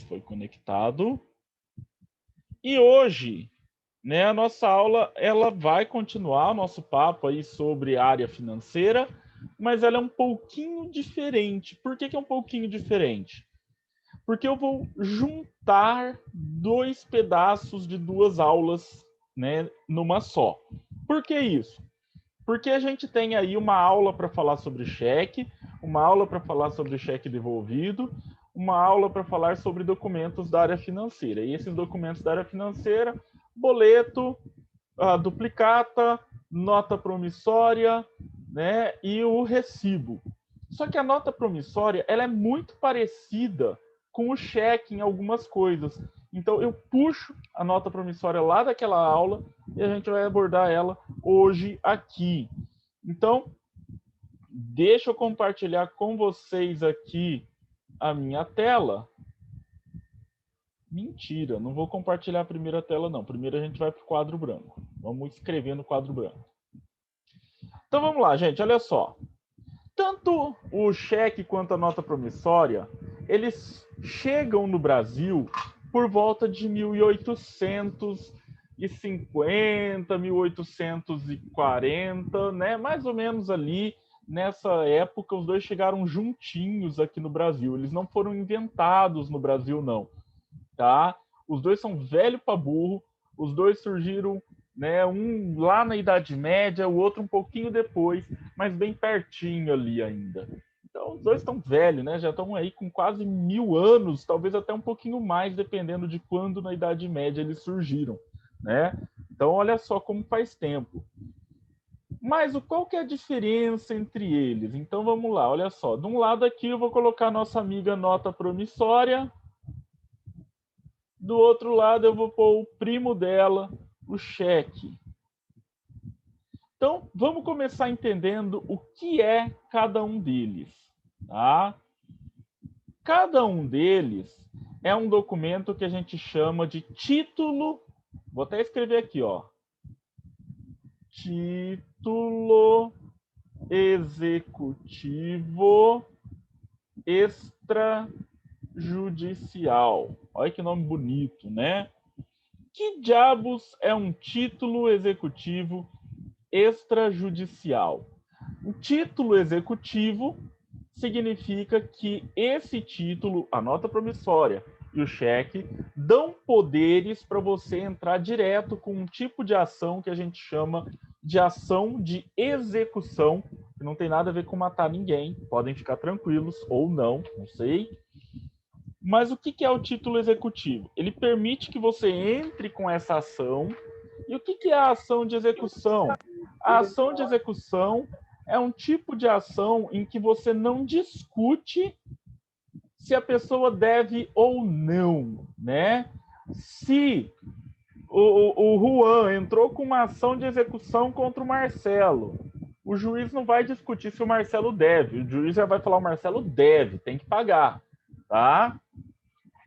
Foi conectado. E hoje, né, a nossa aula ela vai continuar o nosso papo aí sobre área financeira, mas ela é um pouquinho diferente. Por que é um pouquinho diferente? Porque eu vou juntar dois pedaços de duas aulas, né, numa só. Por que isso? Porque a gente tem aí uma aula para falar sobre cheque, uma aula para falar sobre cheque devolvido, uma aula para falar sobre documentos da área financeira. E esses documentos da área financeira, boleto, a duplicata, nota promissória, né, e o recibo. Só que a nota promissória ela é muito parecida com o cheque em algumas coisas. Então eu puxo a nota promissória lá daquela aula e a gente vai abordar ela hoje aqui. Então, deixa eu compartilhar com vocês aqui a minha tela. Mentira, não vou compartilhar a primeira tela, não. Primeiro a gente vai para o quadro branco. Vamos escrever no quadro branco. Então vamos lá, gente, olha só. Tanto o cheque quanto a nota promissória, eles chegam no Brasil por volta de 1850, 1840, né? Mais ou menos ali, nessa época, os dois chegaram juntinhos aqui no Brasil. Eles não foram inventados no Brasil, não. Tá? Os dois são velho para burro, os dois surgiram, né, um lá na Idade Média, o outro um pouquinho depois, mas bem pertinho ali ainda. Então, os dois estão velhos, né? Já estão aí com quase 1000 anos, talvez até um pouquinho mais, dependendo de quando na Idade Média eles surgiram, né? Então, olha só como faz tempo. Mas qual que é a diferença entre eles? Então, vamos lá, olha só. De um lado aqui eu vou colocar a nossa amiga nota promissória. Do outro lado, eu vou pôr o primo dela, o cheque. Então, vamos começar entendendo o que é cada um deles. Tá? Cada um deles é um documento que a gente chama de título. Vou até escrever aqui, ó. Título executivo extrajudicial. Olha que nome bonito, né? Que diabos é um título executivo extrajudicial? O título executivo significa que esse título, a nota promissória e o cheque, dão poderes para você entrar direto com um tipo de ação que a gente chama de ação de execução, que não tem nada a ver com matar ninguém, podem ficar tranquilos ou não, não sei. Mas o que é o título executivo? Ele permite que você entre com essa ação. E o que é a ação de execução? A ação de execução é um tipo de ação em que você não discute se a pessoa deve ou não, né? Se o Juan entrou com uma ação de execução contra o Marcelo, o juiz não vai discutir se o Marcelo deve. O juiz já vai falar: o Marcelo deve, tem que pagar, tá?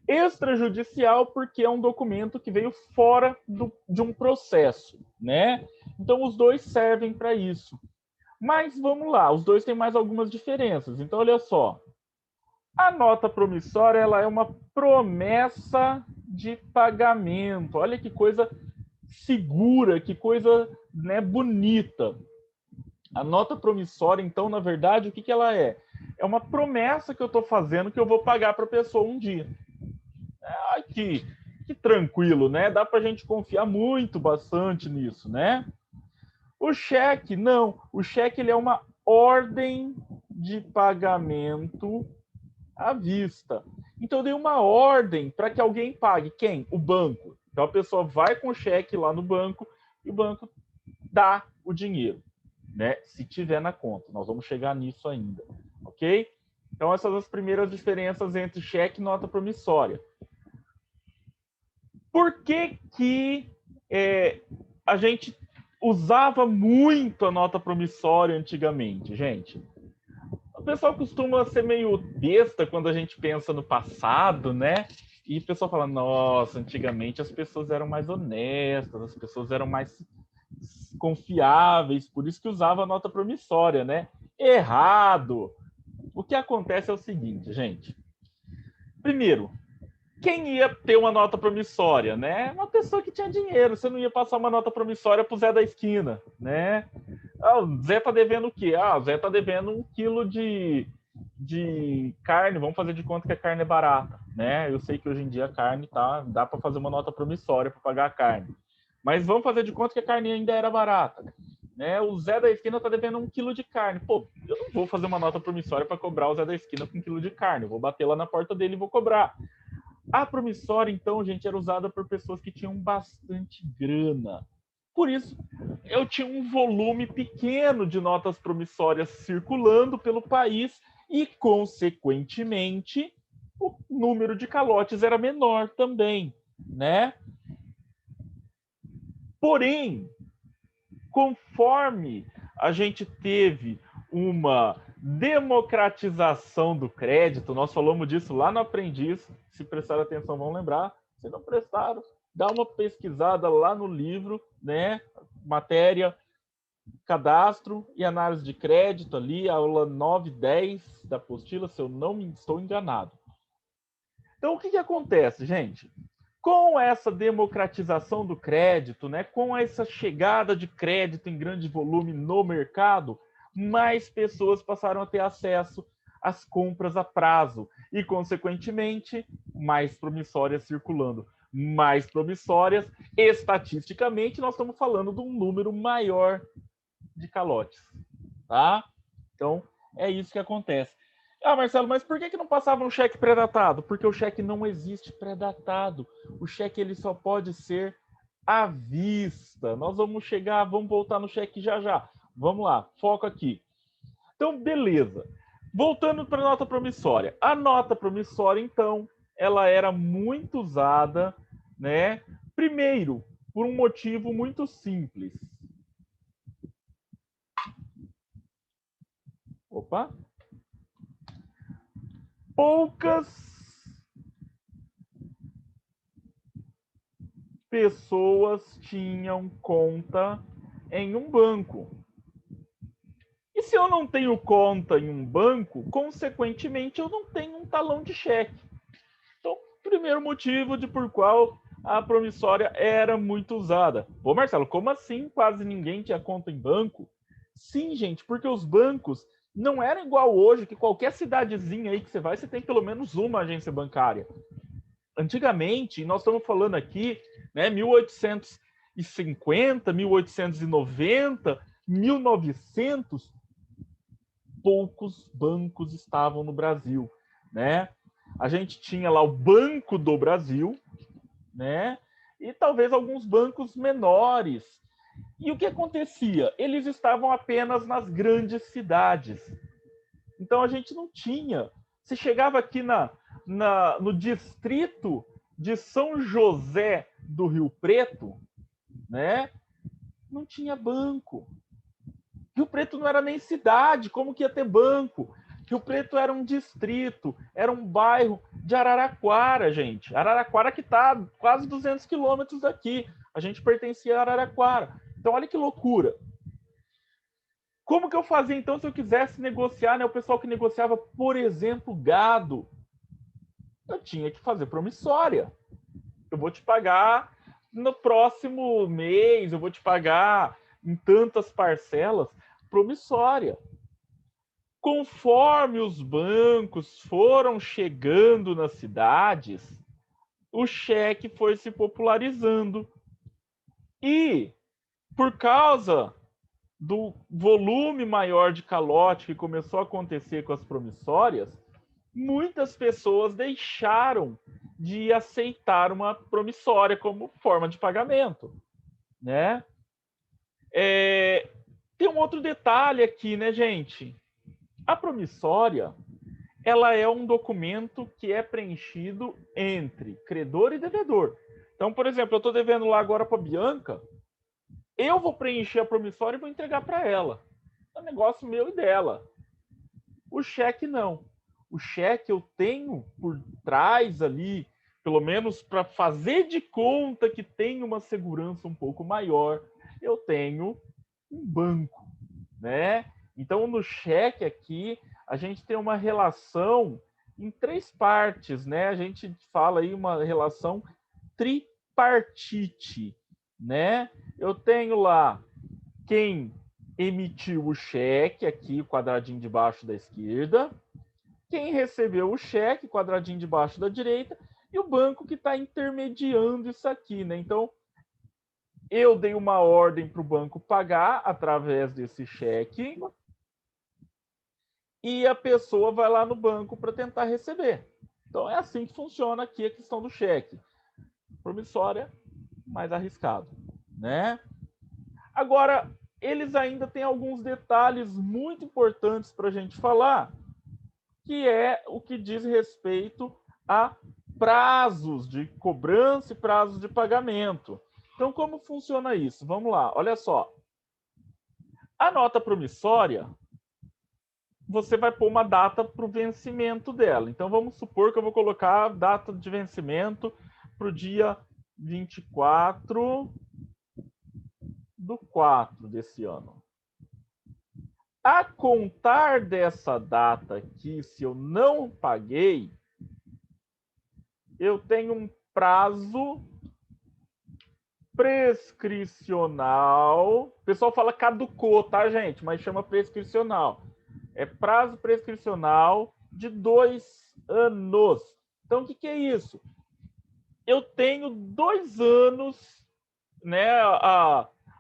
Extrajudicial porque é um documento que veio fora de um processo, né? Então os dois servem para isso. Mas vamos lá, os dois têm mais algumas diferenças. Então olha só, a nota promissória ela é uma promessa de pagamento. Olha que coisa segura, que coisa, né, bonita. A nota promissória, então, na verdade, o que ela é? É uma promessa que eu estou fazendo que eu vou pagar para a pessoa um dia. Ai, que tranquilo, né? Dá para a gente confiar muito, bastante nisso, né? O cheque, não. O cheque ele é uma ordem de pagamento à vista. Então, eu dei uma ordem para que alguém pague. Quem? O banco. Então, a pessoa vai com o cheque lá no banco e o banco dá o dinheiro, né? Se tiver na conta. Nós vamos chegar nisso ainda, ok? Então, essas são as primeiras diferenças entre cheque e nota promissória. Por que a gente usava muito a nota promissória antigamente, gente? O pessoal costuma ser meio besta quando a gente pensa no passado, né? E o pessoal fala: nossa, antigamente as pessoas eram mais honestas, as pessoas eram mais confiáveis, por isso que usava a nota promissória, né? Errado! O que acontece é o seguinte, gente. Primeiro, quem ia ter uma nota promissória, né? Uma pessoa que tinha dinheiro. Você não ia passar uma nota promissória pro Zé da esquina, né? Ah, o Zé tá devendo o quê? Ah, o Zé tá devendo 1 quilo de carne. Vamos fazer de conta que a carne é barata, né? Eu sei que hoje em dia a carne tá, dá para fazer uma nota promissória para pagar a carne. Mas vamos fazer de conta que a carne ainda era barata, né? O Zé da esquina tá devendo 1 quilo de carne. Pô, eu não vou fazer uma nota promissória para cobrar o Zé da esquina com 1 quilo de carne. Eu vou bater lá na porta dele e vou cobrar. A promissória, então, gente, era usada por pessoas que tinham bastante grana. Por isso, eu tinha um volume pequeno de notas promissórias circulando pelo país e, consequentemente, o número de calotes era menor também, né? Porém, conforme a gente teve uma democratização do crédito, nós falamos disso lá no Aprendiz, se prestaram atenção vão lembrar, se não prestaram, dá uma pesquisada lá no livro, né, matéria, cadastro e análise de crédito ali, aula 9 e 10 da apostila, se eu não me estou enganado. Então, o que acontece, gente? Com essa democratização do crédito, né, com essa chegada de crédito em grande volume no mercado, mais pessoas passaram a ter acesso às compras a prazo e, consequentemente, mais promissórias circulando. Mais promissórias, estatisticamente, nós estamos falando de um número maior de calotes, tá? Então, é isso que acontece. Ah, Marcelo, mas por que não passava um cheque pré-datado? Porque o cheque não existe pré-datado. O cheque ele só pode ser à vista. Nós vamos chegar, vamos voltar no cheque já já. Vamos lá, foco aqui. Então, beleza. Voltando para a nota promissória. A nota promissória, então, ela era muito usada, né? Primeiro, por um motivo muito simples. Opa! Poucas pessoas tinham conta em um banco. E se eu não tenho conta em um banco, consequentemente eu não tenho um talão de cheque. Então, primeiro motivo de por qual a promissória era muito usada. Pô, Marcelo, como assim quase ninguém tinha conta em banco? Sim, gente, porque os bancos não eram igual hoje, que qualquer cidadezinha aí que você vai, você tem pelo menos uma agência bancária. Antigamente, nós estamos falando aqui, né, 1850, 1890, 1900, poucos bancos estavam no Brasil, né? A gente tinha lá o Banco do Brasil, né? E talvez alguns bancos menores. E o que acontecia? Eles estavam apenas nas grandes cidades. Então a gente não tinha. Você chegava aqui no distrito de São José do Rio Preto, né? Não tinha banco. Rio Preto não era nem cidade, como que ia ter banco? Rio Preto era um distrito, era um bairro de Araraquara, gente. Araraquara que está quase 200 quilômetros daqui. A gente pertencia a Araraquara. Então, olha que loucura. Como que eu fazia, então, se eu quisesse negociar, né? O pessoal que negociava, por exemplo, gado. Eu tinha que fazer promissória. Eu vou te pagar no próximo mês, eu vou te pagar em tantas parcelas, promissória. Conforme os bancos foram chegando nas cidades, o cheque foi se popularizando. E, por causa do volume maior de calote que começou a acontecer com as promissórias, muitas pessoas deixaram de aceitar uma promissória como forma de pagamento, né? Tem um outro detalhe aqui, né, gente? A promissória, ela é um documento que é preenchido entre credor e devedor. Então, por exemplo, eu estou devendo lá agora para a Bianca, eu vou preencher a promissória e vou entregar para ela. É um negócio meu e dela. O cheque não. O cheque eu tenho por trás ali, pelo menos para fazer de conta que tem uma segurança um pouco maior, eu tenho um banco, né? Então, no cheque aqui, a gente tem uma relação em 3 partes, né? A gente fala aí uma relação tripartite, né? Eu tenho lá quem emitiu o cheque, aqui o quadradinho de baixo da esquerda, quem recebeu o cheque, quadradinho de baixo da direita, e o banco que está intermediando isso aqui, né? Então, eu dei uma ordem para o banco pagar através desse cheque e a pessoa vai lá no banco para tentar receber. Então, é assim que funciona aqui a questão do cheque. Promissória, mais arriscado, né? Agora, eles ainda têm alguns detalhes muito importantes para a gente falar, que é o que diz respeito a prazos de cobrança e prazos de pagamento. Então, como funciona isso? Vamos lá, olha só. A nota promissória, você vai pôr uma data para o vencimento dela. Então, vamos supor que eu vou colocar a data de vencimento para o dia 24/4 desse ano. A contar dessa data aqui, se eu não paguei, eu tenho um prazo prescricional. O pessoal fala caducou, tá, gente? Mas chama prescricional. É prazo prescricional de 2 anos. Então, o que é isso? Eu tenho 2 anos, né?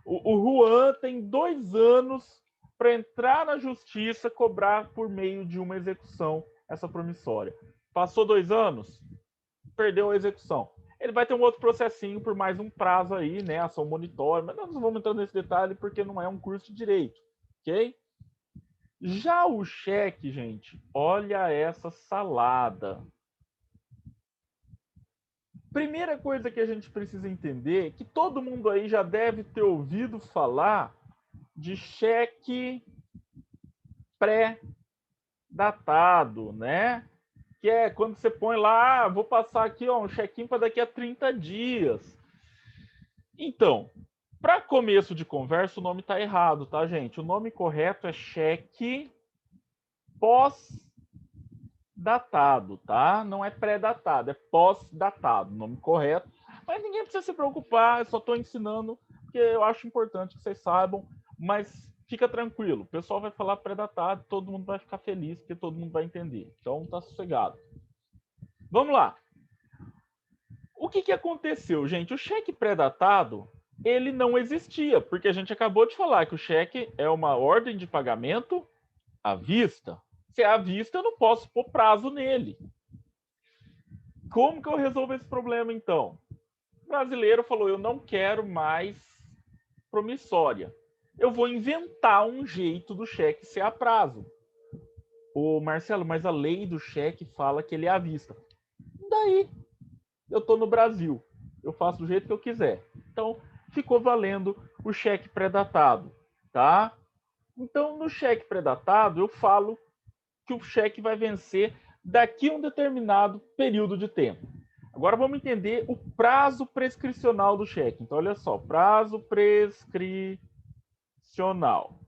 O Juan tem 2 anos para entrar na justiça, cobrar por meio de uma execução essa promissória. Passou 2 anos, perdeu a execução. Ele vai ter um outro processinho por mais um prazo aí, né? Ação monitória, mas nós não vamos entrar nesse detalhe porque não é um curso de direito, ok? Já o cheque, gente, olha essa salada. Primeira coisa que a gente precisa entender, que todo mundo aí já deve ter ouvido falar de cheque pré-datado, né? Que é quando você põe lá, vou passar aqui ó, um chequinho para daqui a 30 dias. Então, para começo de conversa, o nome está errado, tá, gente? O nome correto é cheque pós-datado, tá? Não é pré-datado, é pós-datado, nome correto. Mas ninguém precisa se preocupar, eu só estou ensinando, porque eu acho importante que vocês saibam, mas fica tranquilo, o pessoal vai falar pré-datado, todo mundo vai ficar feliz, porque todo mundo vai entender. Então, tá sossegado. Vamos lá. O que aconteceu, gente? O cheque pré-datado, ele não existia, porque a gente acabou de falar que o cheque é uma ordem de pagamento à vista. Se é à vista, eu não posso pôr prazo nele. Como que eu resolvo esse problema, então? O brasileiro falou, eu não quero mais promissória. Eu vou inventar um jeito do cheque ser a prazo. Ô, Marcelo, mas a lei do cheque fala que ele é à vista. Daí, eu estou no Brasil. Eu faço do jeito que eu quiser. Então, ficou valendo o cheque pré-datado, tá? Então, no cheque pré-datado, eu falo que o cheque vai vencer daqui a um determinado período de tempo. Agora vamos entender o prazo prescricional do cheque. Então, olha só, prazo prescricional.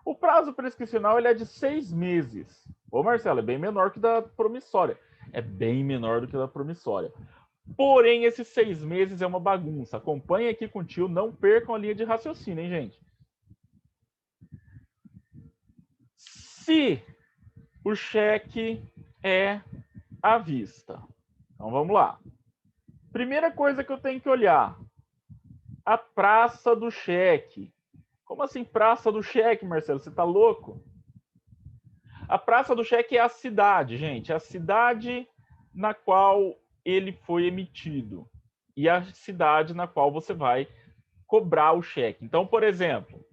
O prazo prescricional ele é de 6 meses. Ô, Marcelo, é bem menor que da promissória. É bem menor do que da promissória. Porém, esses 6 meses é uma bagunça. Acompanhe aqui com o tio, não percam a linha de raciocínio, hein, gente? Se o cheque é à vista. Então, vamos lá. Primeira coisa que eu tenho que olhar. A praça do cheque. Como assim praça do cheque, Marcelo? Você tá louco? A praça do cheque é a cidade, gente. É a cidade na qual ele foi emitido. E a cidade na qual você vai cobrar o cheque. Então, por exemplo,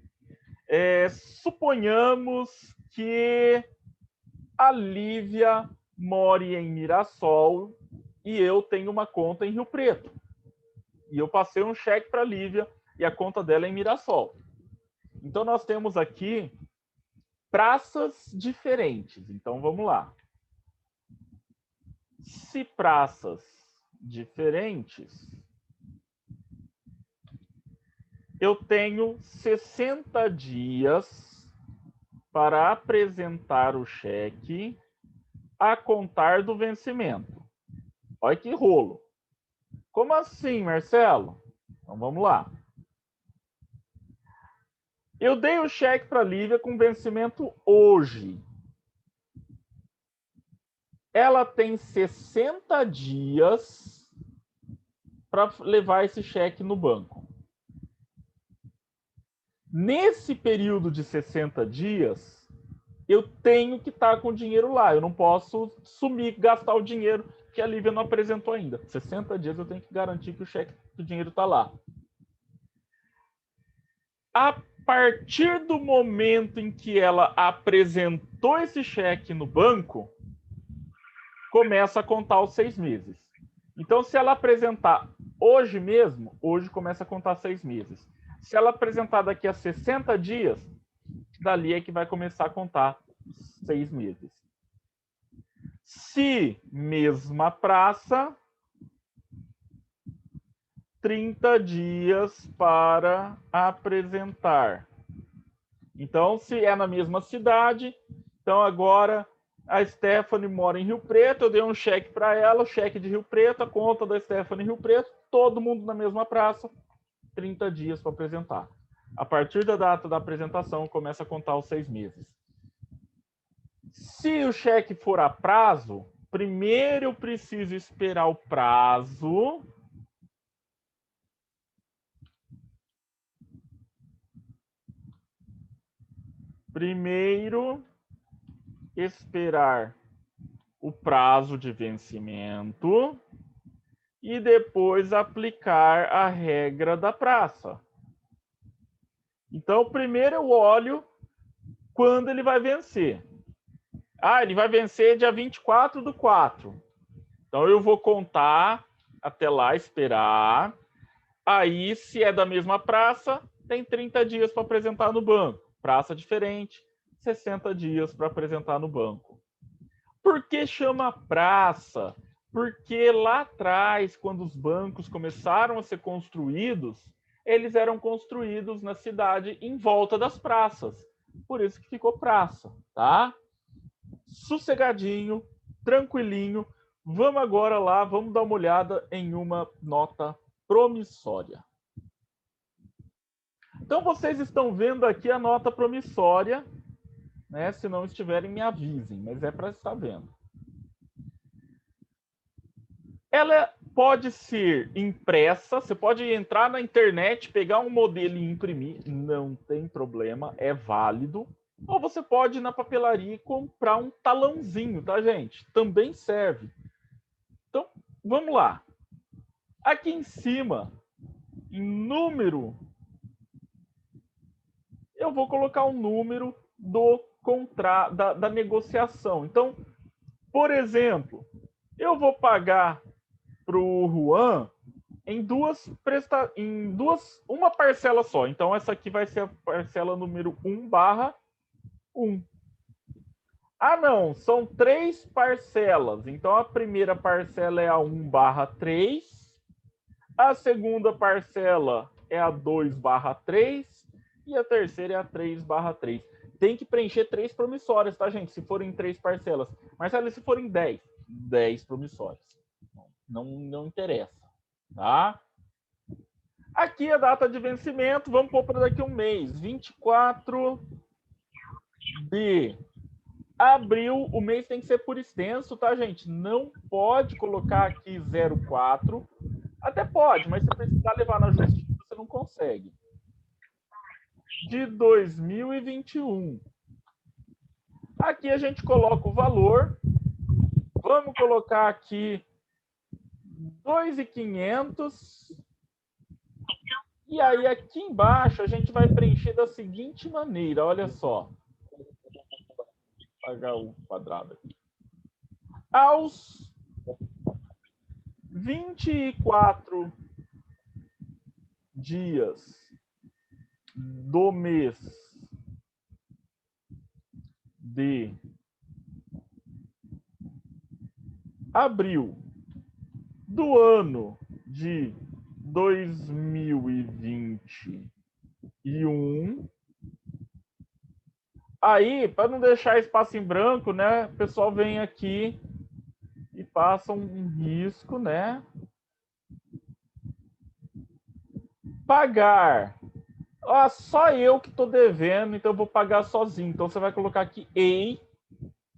suponhamos que a Lívia more em Mirassol e eu tenho uma conta em Rio Preto. E eu passei um cheque para a Lívia e a conta dela é em Mirassol. Então, nós temos aqui praças diferentes. Então, vamos lá. Se praças diferentes, eu tenho 60 dias para apresentar o cheque a contar do vencimento. Olha que rolo. Como assim, Marcelo? Então vamos lá. Eu dei o cheque para a Lívia com vencimento hoje. Ela tem 60 dias para levar esse cheque no banco. Nesse período de 60 dias, eu tenho que estar com o dinheiro lá. Eu não posso sumir, gastar o dinheiro que a Lívia não apresentou ainda. 60 dias eu tenho que garantir que o dinheiro está lá. A partir do momento em que ela apresentou esse cheque no banco, começa a contar os 6 meses. Então, se ela apresentar hoje mesmo, hoje começa a contar 6 meses. Se ela apresentar daqui a 60 dias, dali é que vai começar a contar 6 meses. Se mesma praça, 30 dias para apresentar. Então, se é na mesma cidade, então agora a Stephanie mora em Rio Preto, eu dei um cheque para ela, o cheque de Rio Preto, a conta da Stephanie em Rio Preto, todo mundo na mesma praça, 30 dias para apresentar. A partir da data da apresentação, começa a contar os 6 meses. Se o cheque for a prazo, primeiro eu preciso esperar o prazo. Primeiro, esperar o prazo de vencimento e depois aplicar a regra da praça. Então, primeiro eu olho quando ele vai vencer. Ah, ele vai vencer dia 24/4. Então, eu vou contar até lá, esperar. Aí, se é da mesma praça, tem 30 dias para apresentar no banco. Praça diferente, 60 dias para apresentar no banco. Por que chama praça? Porque lá atrás, quando os bancos começaram a ser construídos, eles eram construídos na cidade em volta das praças. Por isso que ficou praça, tá? Sossegadinho, tranquilinho. Vamos agora lá, vamos dar uma olhada em uma nota promissória. Então, vocês estão vendo aqui a nota promissória, né? Se não estiverem, me avisem, mas é para estar vendo. Ela pode ser impressa, você pode entrar na internet, pegar um modelo e imprimir, não tem problema, é válido. Ou você pode ir na papelaria e comprar um talãozinho, tá, gente? Também serve. Então, vamos lá. Aqui em cima, em número, eu vou colocar o número do contrato, da negociação. Então, por exemplo, eu vou pagar para o Juan uma parcela só. Então, essa aqui vai ser a parcela número 1/1. Ah, não, são 3 parcelas. Então, a primeira parcela é a 1/3, a segunda parcela é a 2/3 e a terceira é a 3/3. Tem que preencher 3 promissórias, tá, gente? Se forem 3 parcelas. Marcelo, se forem 10 promissórias. Não interessa, tá? Aqui a data de vencimento, vamos pôr para daqui a um mês, 24 de abril. O mês tem que ser por extenso, tá, gente? Não pode colocar aqui 04. Até pode, mas se precisar levar na justiça, você não consegue. De 2021. Aqui a gente coloca o valor. Vamos colocar aqui 2.500. E aí, aqui embaixo, a gente vai preencher da seguinte maneira. Olha só. Vou pagar o quadrado aqui. Aos 24 dias do mês de abril do ano de 2021, Aí, para não deixar espaço em branco, né, o pessoal vem aqui e passa um risco, né? Pagar. Ah, só eu que estou devendo, então eu vou pagar sozinho. Então você vai colocar aqui EI,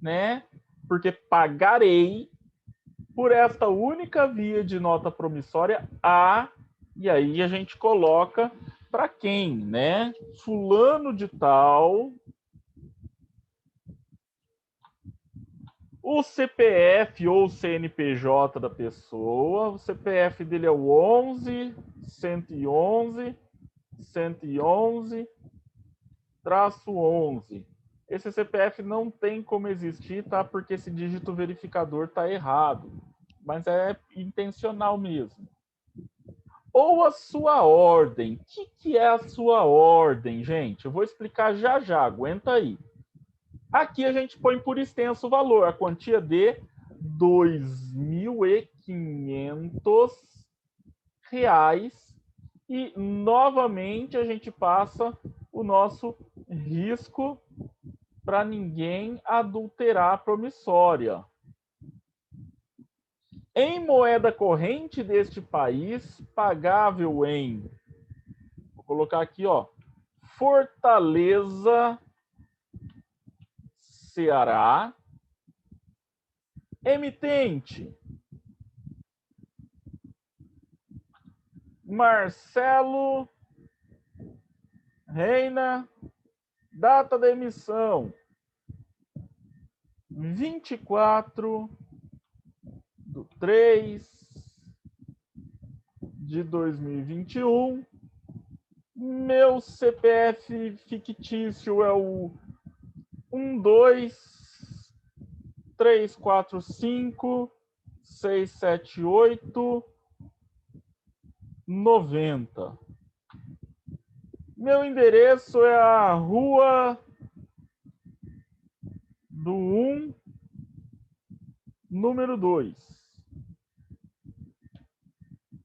né? Porque pagarei por esta única via de nota promissória A, e aí a gente coloca para quem, né? Fulano de tal, o CPF ou CNPJ da pessoa, o CPF dele é o 11 111 111 -11. Esse CPF não tem como existir, tá? Porque esse dígito verificador tá errado. Mas é intencional mesmo. Ou a sua ordem. O que é a sua ordem, gente? Eu vou explicar já já, aguenta aí. Aqui a gente põe por extenso o valor, a quantia de R$ 2.500. E novamente a gente passa o nosso risco para ninguém adulterar a promissória. Em moeda corrente deste país, pagável em, vou colocar aqui, ó, Fortaleza, Ceará, emitente Marcelo Reina, data da emissão 24/3/2021. Meu CPF fictício é o 123456789. Meu endereço é a Rua do 1, número 2.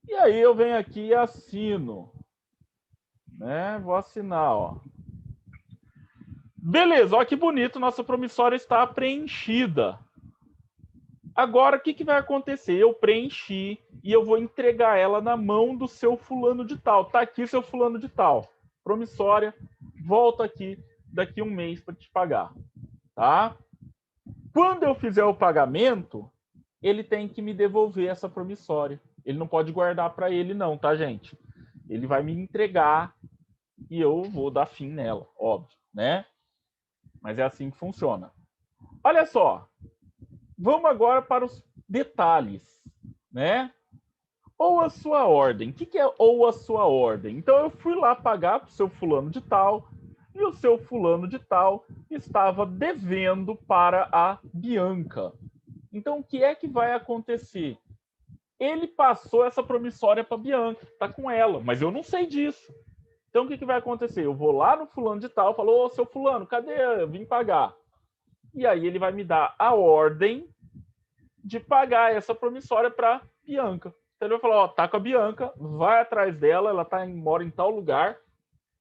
E aí eu venho aqui e assino. Né? Vou assinar, ó. Beleza, olha que bonito, nossa promissória está preenchida. Agora, o que vai acontecer? Eu preenchi e eu vou entregar ela na mão do seu fulano de tal. Tá aqui seu fulano de tal. Promissória, volta aqui daqui a um mês para te pagar. Tá? Quando eu fizer o pagamento, ele tem que me devolver essa promissória. Ele não pode guardar para ele não, tá, gente? Ele vai me entregar e eu vou dar fim nela, óbvio, né? Mas é assim que funciona. Olha só, vamos agora para os detalhes, né? Ou a sua ordem. O que é ou a sua ordem? Então eu fui lá pagar para o seu fulano de tal e o seu fulano de tal estava devendo para a Bianca. Então o que é que vai acontecer? Ele passou essa promissória para a Bianca, tá com ela, mas eu não sei disso. Então o que vai acontecer? Eu vou lá no fulano de tal, falo, ô seu fulano, cadê? Eu vim pagar. E aí ele vai me dar a ordem de pagar essa promissória para Bianca. Então ele vai falar, ó, tá com a Bianca, vai atrás dela, ela mora em tal lugar,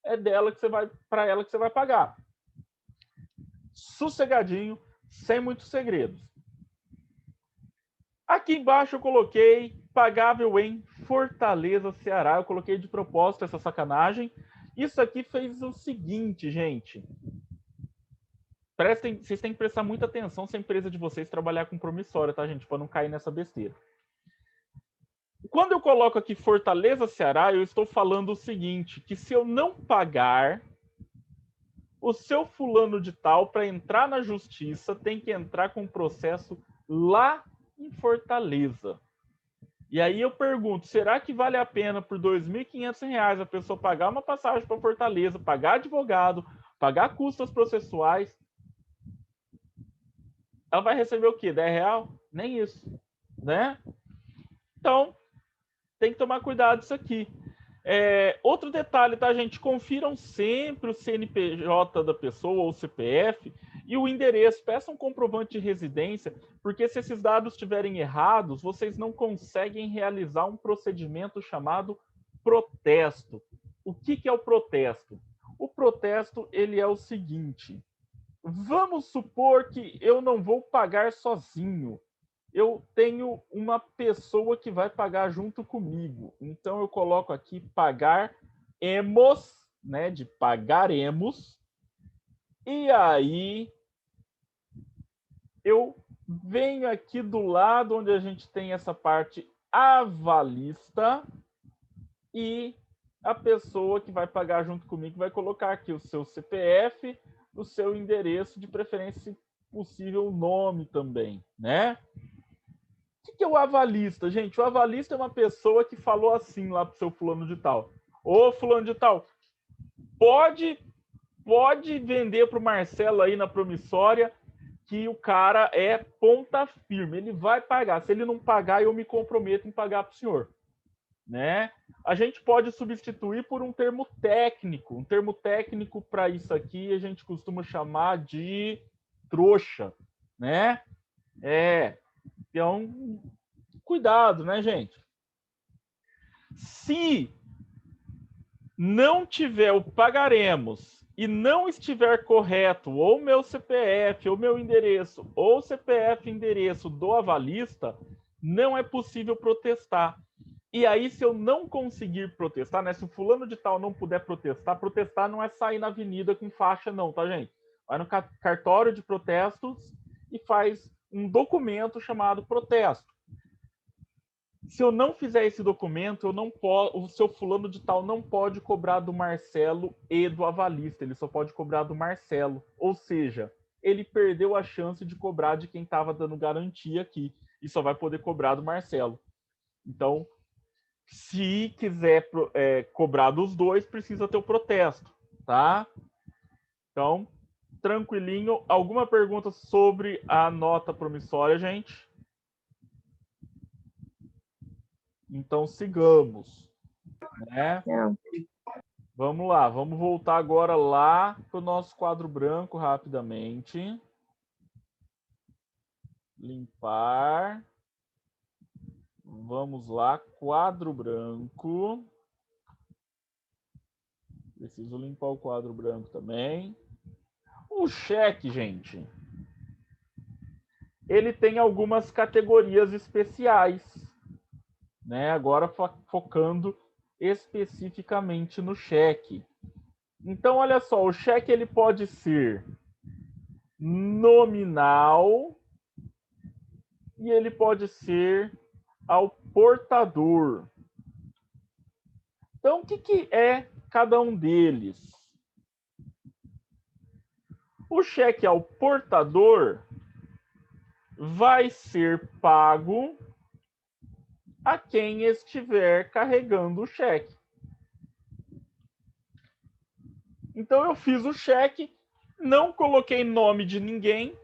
é dela que você vai, para ela que você vai pagar. Sossegadinho, sem muitos segredos. Aqui embaixo eu coloquei pagável em Fortaleza, Ceará. Eu coloquei de propósito essa sacanagem. Isso aqui fez o seguinte, gente. Vocês têm que prestar muita atenção se a empresa de vocês trabalhar com promissória, tá, gente? Para não cair nessa besteira. Quando eu coloco aqui Fortaleza, Ceará, eu estou falando o seguinte, que se eu não pagar, o seu fulano de tal, para entrar na justiça, tem que entrar com um processo lá em Fortaleza. E aí eu pergunto, será que vale a pena por R$ 2.500 a pessoa pagar uma passagem para Fortaleza, pagar advogado, pagar custas processuais? Ela vai receber o quê? R$10? Nem isso, né? Então, tem que tomar cuidado disso aqui. Outro detalhe, tá, gente? Confiram sempre o CNPJ da pessoa ou o CPF e o endereço. Peçam um comprovante de residência, porque se esses dados estiverem errados, vocês não conseguem realizar um procedimento chamado protesto. O que é o protesto? O protesto, ele é o seguinte. vamos supor que eu não vou pagar sozinho. Eu tenho uma pessoa que vai pagar junto comigo. Então, eu coloco aqui pagaremos, né, de pagaremos. E aí, eu venho aqui do lado onde a gente tem essa parte avalista e a pessoa que vai pagar junto comigo vai colocar aqui o seu CPF, o seu endereço, de preferência, se possível, o nome também, né? O que é o avalista, gente? O avalista é uma pessoa que falou assim lá pro seu fulano de tal. Ô, fulano de tal, pode vender pro Marcelo aí na promissória que o cara é ponta firme, ele vai pagar. Se ele não pagar, eu me comprometo em pagar pro senhor, né? A gente pode substituir por um termo técnico. Um termo técnico para isso aqui a gente costuma chamar de trouxa, né? Então, cuidado, né, gente? Se não tiver o pagaremos e não estiver correto ou meu CPF, ou meu endereço, ou CPF endereço do avalista, não é possível protestar. E aí, se eu não conseguir protestar, né? Se o fulano de tal não puder protestar, protestar não é sair na avenida com faixa, não, tá, gente? Vai no cartório de protestos e faz um documento chamado protesto. Se eu não fizer esse documento, eu não posso, o seu fulano de tal não pode cobrar do Marcelo e do avalista, ele só pode cobrar do Marcelo. Ou seja, ele perdeu a chance de cobrar de quem estava dando garantia aqui e só vai poder cobrar do Marcelo. Então, se quiser cobrar dos dois, precisa ter o protesto, tá? Então, tranquilinho. Alguma pergunta sobre a nota promissória, gente? Então, sigamos, né? Não. Vamos lá, vamos voltar agora lá para o nosso quadro branco rapidamente. Limpar. Vamos lá, quadro branco. Preciso limpar o quadro branco também. O cheque, gente, ele tem algumas categorias especiais, né? Agora focando especificamente no cheque. Então, olha só, o cheque ele pode ser nominal e ele pode ser ao portador. Então, o que é cada um deles? O cheque ao portador vai ser pago a quem estiver carregando o cheque. Então, eu fiz o cheque, não coloquei nome de ninguém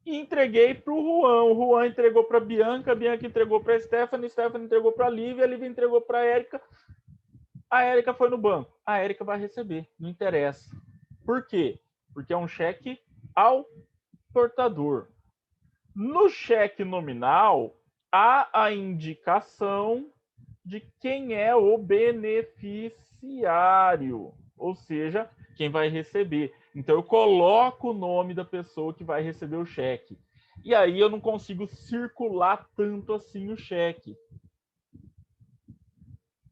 e entreguei para o Juan. O Juan entregou para a Bianca entregou para a Stephanie entregou para a Lívia entregou para a Érica foi no banco. A Érica vai receber, não interessa. Por quê? Porque é um cheque ao portador. No cheque nominal, há a indicação de quem é o beneficiário, ou seja, quem vai receber. Então, eu coloco o nome da pessoa que vai receber o cheque. E aí eu não consigo circular tanto assim o cheque.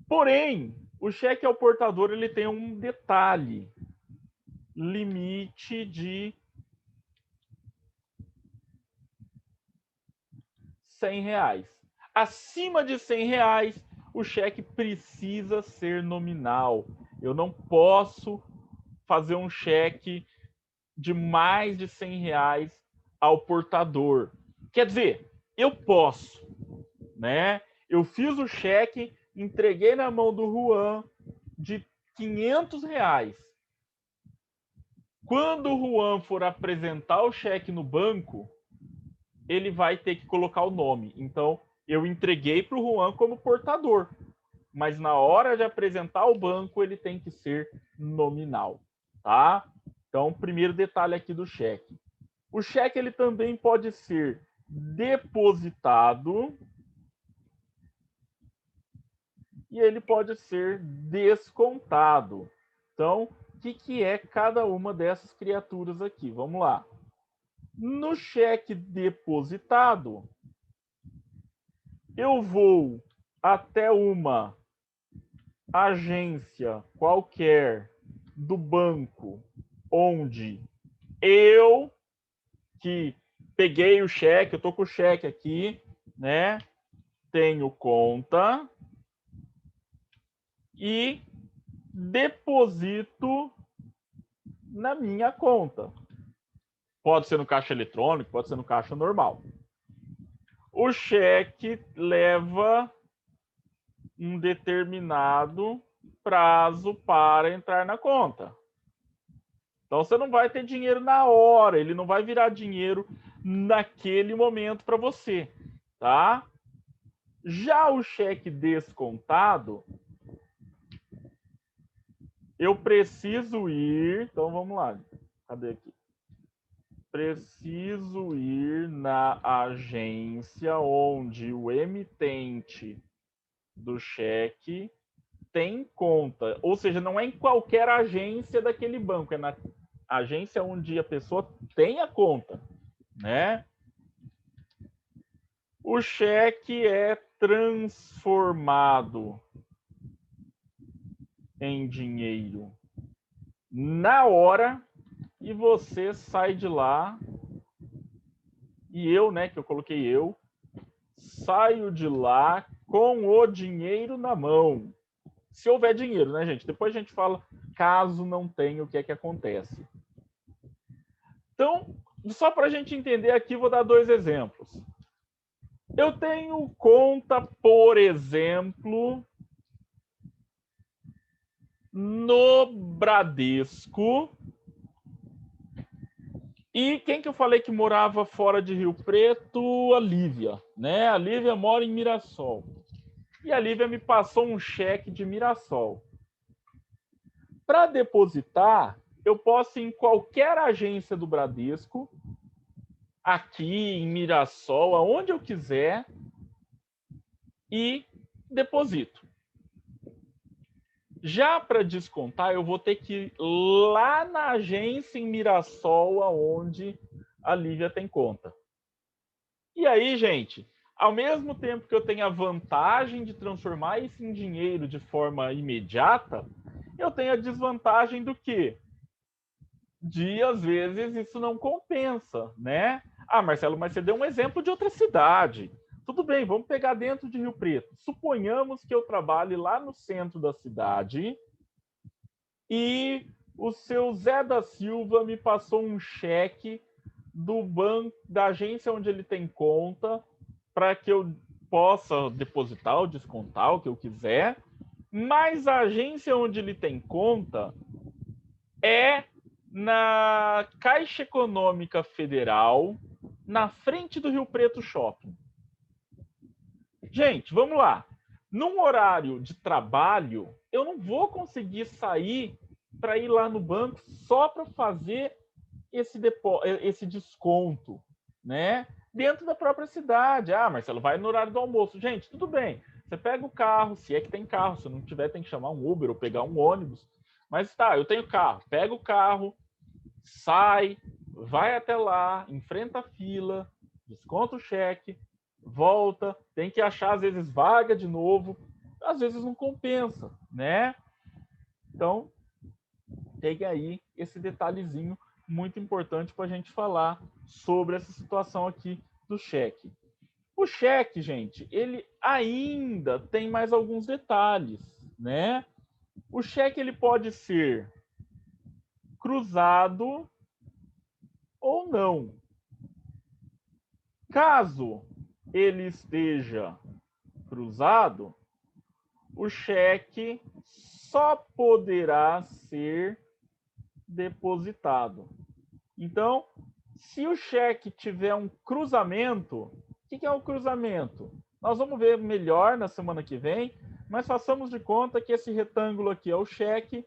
Porém, o cheque ao portador ele tem um detalhe. Limite de R$100. Acima de R$100, o cheque precisa ser nominal. Eu não posso fazer um cheque de mais de R$100 ao portador. Quer dizer, eu posso, né? Eu fiz o cheque, entreguei na mão do Juan de R$500. Quando o Juan for apresentar o cheque no banco, ele vai ter que colocar o nome. Então, eu entreguei para o Juan como portador. Mas na hora de apresentar ao banco, ele tem que ser nominal, tá? Então, primeiro detalhe aqui do cheque. O cheque ele também pode ser depositado e ele pode ser descontado. Então, que é cada uma dessas criaturas aqui. Vamos lá. No cheque depositado, eu vou até uma agência qualquer do banco onde eu que peguei o cheque, eu tô com o cheque aqui, né? Tenho conta e deposito na minha conta. Pode ser no caixa eletrônico, pode ser no caixa normal. O cheque leva um determinado prazo para entrar na conta. Então você não vai ter dinheiro na hora, ele não vai virar dinheiro naquele momento para você, tá? Já o cheque descontado, eu preciso ir, então vamos lá. Cadê aqui? Preciso ir na agência onde o emitente do cheque tem conta. Ou seja, não é em qualquer agência daquele banco, é na agência onde a pessoa tem a conta, né? O cheque é transformado em dinheiro na hora e você sai de lá e eu, né, que eu coloquei eu, saio de lá com o dinheiro na mão. Se houver dinheiro, né, gente? Depois a gente fala caso não tenha, o que é que acontece. Então, só para a gente entender aqui, vou dar 2 exemplos. Eu tenho conta, por exemplo, no Bradesco. E quem que eu falei que morava fora de Rio Preto? A Lívia, né? A Lívia mora em Mirassol. E a Lívia me passou um cheque de Mirassol. Para depositar, eu posso ir em qualquer agência do Bradesco, aqui em Mirassol, aonde eu quiser, e deposito. Já para descontar, eu vou ter que ir lá na agência em Mirassol, aonde a Lívia tem conta. E aí, gente, ao mesmo tempo que eu tenho a vantagem de transformar isso em dinheiro de forma imediata, eu tenho a desvantagem do quê? De, às vezes, isso não compensa, né? Ah, Marcelo, mas você deu um exemplo de outra cidade. Tudo bem, vamos pegar dentro de Rio Preto. Suponhamos que eu trabalhe lá no centro da cidade e o seu Zé da Silva me passou um cheque do banco, da agência onde ele tem conta, para que eu possa depositar ou descontar o que eu quiser, mas a agência onde ele tem conta é na Caixa Econômica Federal, na frente do Rio Preto Shopping. Gente, vamos lá. Num horário de trabalho, eu não vou conseguir sair para ir lá no banco só para fazer esse desconto, né? Dentro da própria cidade. Ah, Marcelo, vai no horário do almoço. Gente, tudo bem. Você pega o carro, se é que tem carro. Se não tiver, tem que chamar um Uber ou pegar um ônibus. Mas tá, eu tenho carro. Pega o carro, sai, vai até lá, enfrenta a fila, desconta o cheque, volta, tem que achar, às vezes, vaga de novo. Às vezes não compensa, né? Então, tem aí esse detalhezinho muito importante para a gente falar sobre essa situação aqui do cheque. O cheque, gente, ele ainda tem mais alguns detalhes, né? O cheque ele pode ser cruzado ou não. Caso ele esteja cruzado, o cheque só poderá ser depositado. Então, se o cheque tiver um cruzamento, o que é um cruzamento? Nós vamos ver melhor na semana que vem, mas façamos de conta que esse retângulo aqui é o cheque.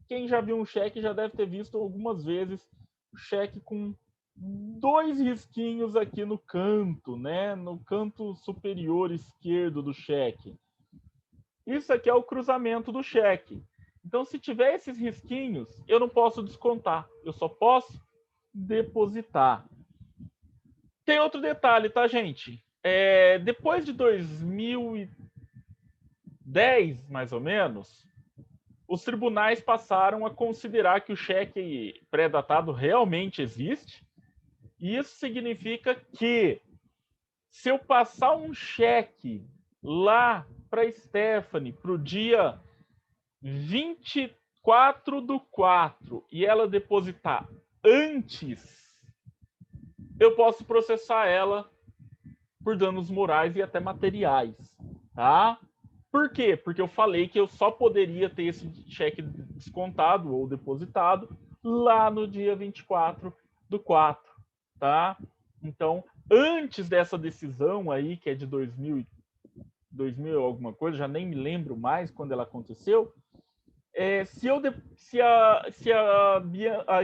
Quem já viu um cheque já deve ter visto algumas vezes o cheque com 2 risquinhos aqui no canto, né? No canto superior esquerdo do cheque. Isso aqui é o cruzamento do cheque. Então, se tiver esses risquinhos, eu não posso descontar, eu só posso depositar. Tem outro detalhe, tá, gente? Depois de 2010, mais ou menos, os tribunais passaram a considerar que o cheque pré-datado realmente existe. E isso significa que, se eu passar um cheque lá para a Stephanie para o dia 24/4 e ela depositar antes, eu posso processar ela por danos morais e até materiais, tá? Por quê? Porque eu falei que eu só poderia ter esse cheque descontado ou depositado lá no dia 24/4, tá? Então, antes dessa decisão aí, que é de 2000 alguma coisa, já nem me lembro mais quando ela aconteceu, se a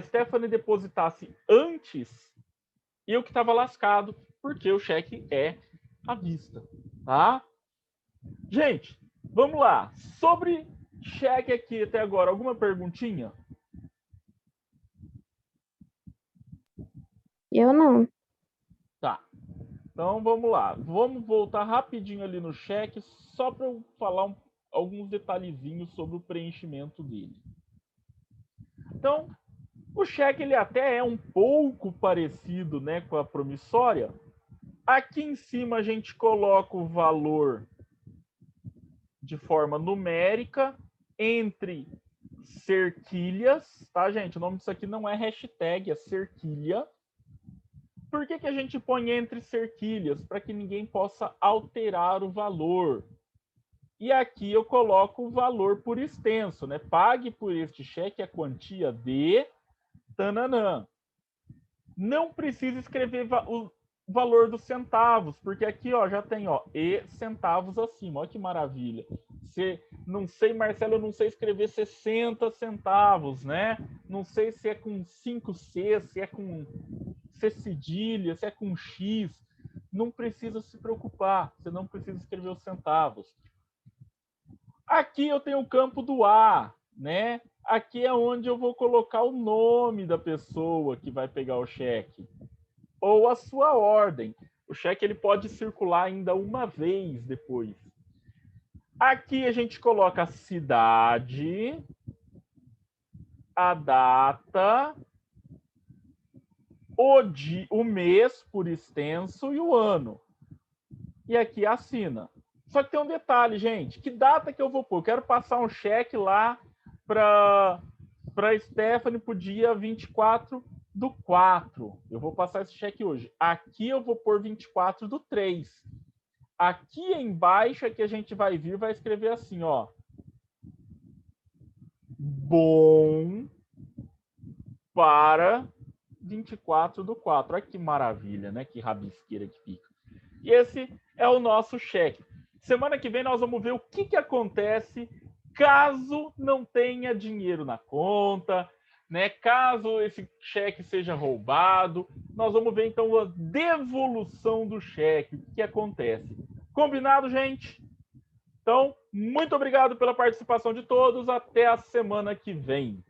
Stephanie depositasse antes, eu que estava lascado, porque o cheque é à vista, tá? Gente, vamos lá. Sobre cheque aqui até agora, alguma perguntinha? Eu não. Tá. Então vamos lá. Vamos voltar rapidinho ali no cheque, só para eu falar alguns detalhezinhos sobre o preenchimento dele. Então, o cheque ele até é um pouco parecido, né, com a promissória. Aqui em cima a gente coloca o valor de forma numérica entre cerquilhas, tá, gente? O nome disso aqui não é hashtag, é cerquilha. Por que a gente põe entre cerquilhas? Para que ninguém possa alterar o valor. E aqui eu coloco o valor por extenso, né? Pague por este cheque a quantia de tananã. Não precisa escrever o valor dos centavos, porque aqui ó, já tem ó, e centavos acima. Olha que maravilha. Não sei, Marcelo, eu não sei escrever 60 centavos, né? Não sei se é com 5C, se é com C cedilha, se é com X. Não precisa se preocupar, você não precisa escrever os centavos. Aqui eu tenho o campo do A, né? Aqui é onde eu vou colocar o nome da pessoa que vai pegar o cheque ou a sua ordem. O cheque ele pode circular ainda uma vez depois. Aqui a gente coloca a cidade, a data, o mês por extenso e o ano. E aqui assina. Só que tem um detalhe, gente. Que data que eu vou pôr? Eu quero passar um cheque lá para Stephanie para o dia 24/4. Eu vou passar esse cheque hoje. Aqui eu vou pôr 24/3. Aqui embaixo é que a gente vai vir, vai escrever assim, ó. Bom para 24/4. Olha que maravilha, né? Que rabisqueira que fica. E esse é o nosso cheque. Semana que vem nós vamos ver o que acontece caso não tenha dinheiro na conta, né? Caso esse cheque seja roubado. Nós vamos ver então a devolução do cheque, o que acontece. Combinado, gente? Então, muito obrigado pela participação de todos. Até a semana que vem.